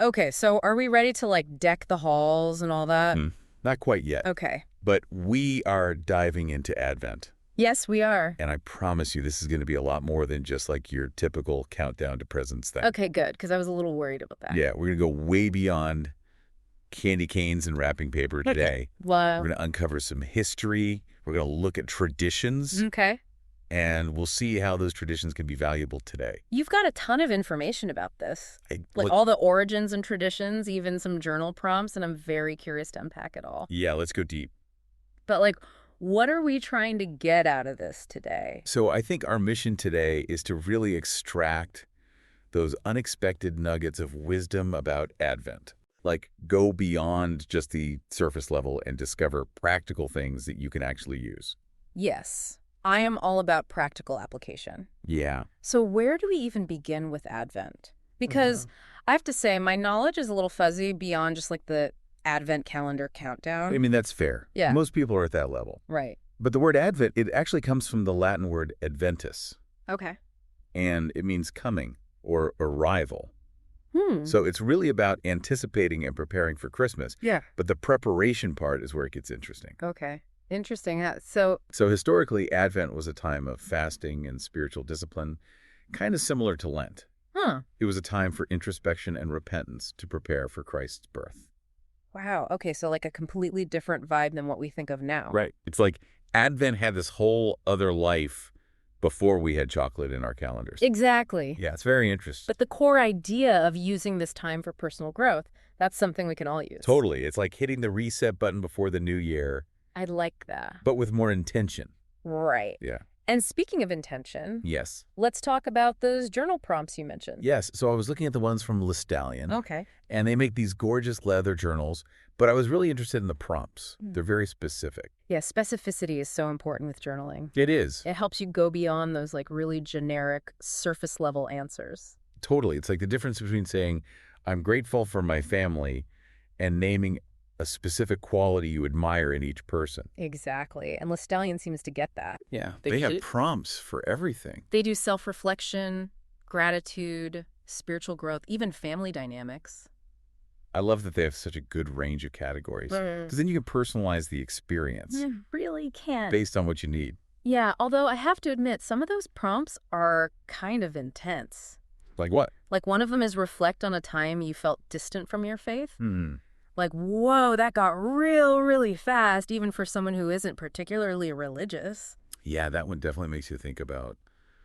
Okay, so are we ready to like deck the halls and all that? Not quite yet, Okay. but we are diving into Advent. Yes, we are. And I promise you, this is going to be a lot more than just like your typical countdown to presents thing. Okay, good, because I was a little worried about that. Yeah, we're going to go way beyond candy canes and wrapping paper today. Wow. We're going to uncover some history. We're going to look at traditions. Okay. And we'll see how those traditions can be valuable today. You've got a ton of information about this. Like Look, all the origins and traditions, even some journal prompts, and I'm very curious to unpack it all. yeah, let's go deep. But like, what are we trying to get out of this today? So I think our mission today is to really extract those unexpected nuggets of wisdom about Advent. Like, go beyond just the surface level and discover practical things that you can actually use. Yes, I am all about practical application. Yeah. So where do we even begin with Advent? Because I have to say, my knowledge is a little fuzzy beyond just like the Advent calendar countdown. I mean, that's fair. Yeah. Most people are at that level. Right. But the word Advent, it actually comes from the Latin word adventus, Okay. and it means coming or arrival. Hmm. So it's really about anticipating and preparing for Christmas. Yeah. But the preparation part is where it gets interesting. Okay. Interesting. So, Historically, Advent was a time of fasting and spiritual discipline, kind of similar to Lent. It was a time for introspection and repentance to prepare for Christ's birth. wow. Okay. So like a completely different vibe than what we think of now. Right. It's like Advent had this whole other life before we had chocolate in our calendars. Exactly. Yeah, it's very interesting. But the core idea of using this time for personal growth, that's something we can all use. Totally. It's like hitting the reset button before the new year, I like that. but with more intention. Right. Yeah. And speaking of intention, Yes. let's talk about those journal prompts you mentioned. Yes. So I was looking at the ones from Lestallion. Okay. And they make these gorgeous leather journals, but I was really interested in the prompts. They're very specific. Yeah, specificity is so important with journaling. It is. It helps you go beyond those like really generic surface level answers. Totally. It's like the difference between saying, I'm grateful for my family, and naming a specific quality you admire in each person. Exactly. And Lestallion seems to get that. Yeah. They have prompts for everything. They do self-reflection, gratitude, spiritual growth, even family dynamics. I love that they have such a good range of categories, because then you can personalize the experience You really can. based on what you need. Yeah, although I have to admit, some of those prompts are kind of intense. Like what? Like one of them is reflect on a time you felt distant from your faith. Hmm. Like, whoa, that got really fast, even for someone who isn't particularly religious. Yeah, that one definitely makes you think about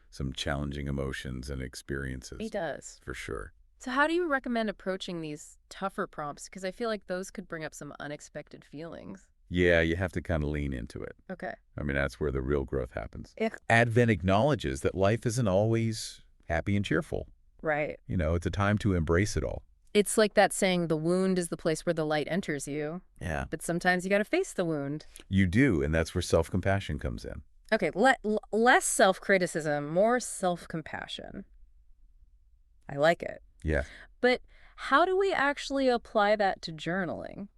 some challenging emotions and experiences. It does. For sure. So how do you recommend approaching these tougher prompts? Because I feel like those could bring up some unexpected feelings. Yeah, you have to kind of lean into it. Okay. I mean, that's where the real growth happens. If Advent acknowledges that life isn't always happy and cheerful. Right. You know, it's a time to embrace it all. It's like that saying, the wound is the place where the light enters you. Yeah. But sometimes you got to face the wound. You do, and that's where self-compassion comes in. Okay, less self-criticism, more self-compassion. I like it. Yeah. But how do we actually apply that to journaling?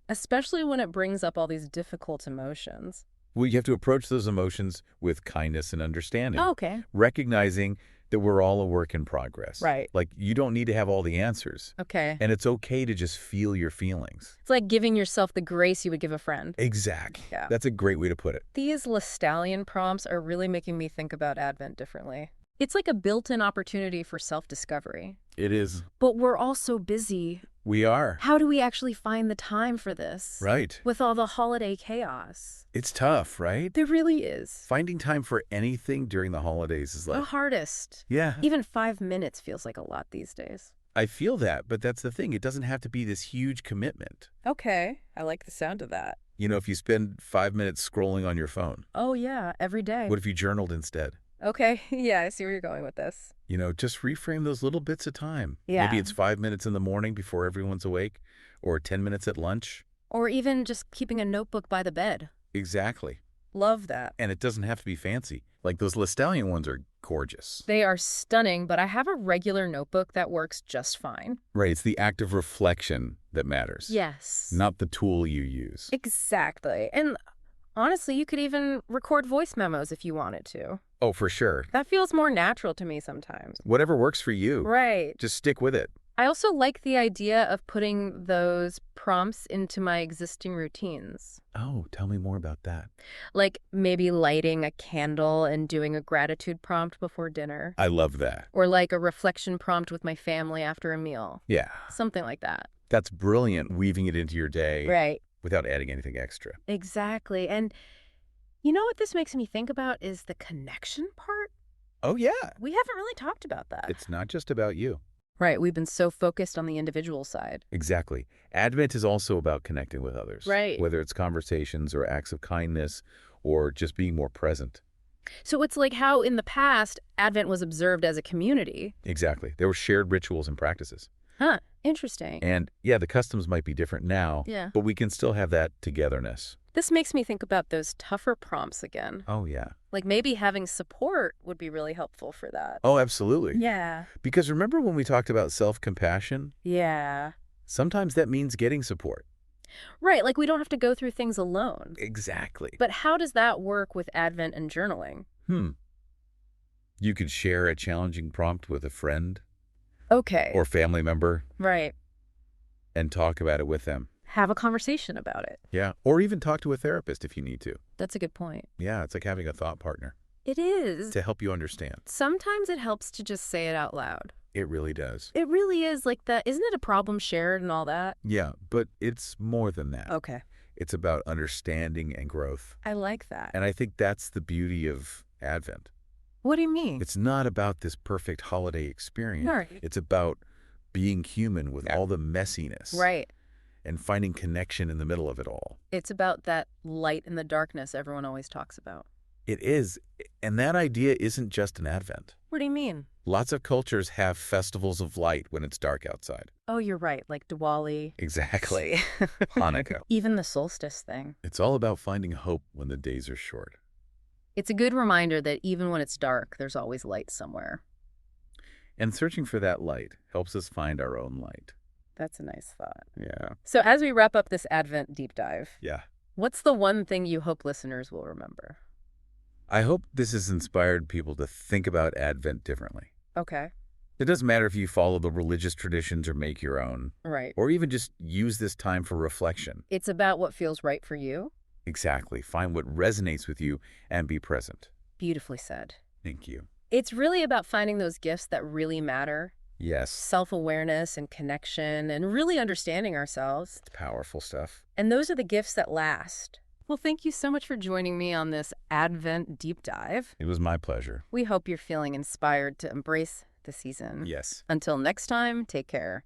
Especially when it brings up all these difficult emotions. Well, you have to approach those emotions with kindness and understanding. Oh, okay. Recognizing that we're all a work in progress. Right. Like, you don't need to have all the answers. Okay. And it's okay to just feel your feelings. It's like giving yourself the grace you would give a friend. Exactly. Yeah. That's a great way to put it. These Lestallion prompts are really making me think about Advent differently. It's like a built-in opportunity for self-discovery. It is. But we're all so busy. We are. How do we actually find the time for this? Right. With all the holiday chaos. It's tough, right? There really is. Finding time for anything during the holidays is The like... hardest. Yeah. Even 5 minutes feels like a lot these days. I feel that, but that's the thing. It doesn't have to be this huge commitment. Okay. I like the sound of that. You know, if you spend 5 minutes scrolling on your phone, Oh, yeah. Every day. what if you journaled instead? Okay. Yeah, I see where you're going with this. You know, just reframe those little bits of time. Yeah. Maybe it's 5 minutes in the morning before everyone's awake, or 10 minutes at lunch. Or even just keeping a notebook by the bed. Exactly. Love that. And it doesn't have to be fancy. Like, those Lestallion ones are gorgeous. They are stunning, but I have a regular notebook that works just fine. Right. It's the act of reflection that matters. Yes. Not the tool you use. Exactly. And honestly, you could even record voice memos if you wanted to. Oh, for sure. That feels more natural to me sometimes. Whatever works for you. Right. Just stick with it. I also like the idea of putting those prompts into my existing routines. Oh, tell me more about that. Like maybe lighting a candle and doing a gratitude prompt before dinner. I love that. Or like a reflection prompt with my family after a meal. Yeah, Something like that. that's brilliant, weaving it into your day Right. without adding anything extra. Exactly. And you know what this makes me think about is the connection part? Oh, yeah. We haven't really talked about that. It's not just about you. Right. We've been so focused on the individual side. Exactly. Advent is also about connecting with others. Right. Whether it's conversations or acts of kindness or just being more present. So it's like how in the past, Advent was observed as a community. Exactly. There were shared rituals and practices. Huh. Interesting. And yeah, the customs might be different now, Yeah. but we can still have that togetherness. This makes me think about those tougher prompts again. Oh, yeah. Like maybe having support would be really helpful for that. Oh, absolutely. Yeah. Because remember when we talked about self-compassion? Yeah. Sometimes that means getting support. Right. Like we don't have to go through things alone. Exactly. But how does that work with Advent and journaling? You could share a challenging prompt with a friend Okay. or family member Right. and talk about it with them. Have a conversation about it. Yeah. Or even talk to a therapist if you need to. That's a good point. Yeah, it's like having a thought partner It is. to help you understand. Sometimes it helps to just say it out loud. It really does. It really is like that. Isn't it a problem shared and all that? Yeah, but it's more than that. Okay. It's about understanding and growth. I like that. And I think that's the beauty of Advent. What do you mean? It's not about this perfect holiday experience. Right. It's about being human with all the messiness. Right. And finding connection in the middle of it all. It's about that light in the darkness everyone always talks about. It is. And that idea isn't just an Advent. What do you mean? Lots of cultures have festivals of light when it's dark outside. Oh, you're right. Like Diwali. Exactly. Hanukkah. Even the solstice thing. It's all about finding hope when the days are short. It's a good reminder that even when it's dark, there's always light somewhere. And searching for that light helps us find our own light. That's a nice thought. Yeah. So as we wrap up this Advent deep dive, Yeah. what's the one thing you hope listeners will remember? I hope this has inspired people to think about Advent differently. Okay. It doesn't matter if you follow the religious traditions or make your own, Right. or even just use this time for reflection. It's about what feels right for you. Exactly. Find what resonates with you and be present. Beautifully said. Thank you. It's really about finding those gifts that really matter. Yes. Self-awareness and connection and really understanding ourselves. It's powerful stuff. And those are the gifts that last. Well, thank you so much for joining me on this Advent deep dive. It was my pleasure. We hope you're feeling inspired to embrace the season. Yes. Until next time, take care.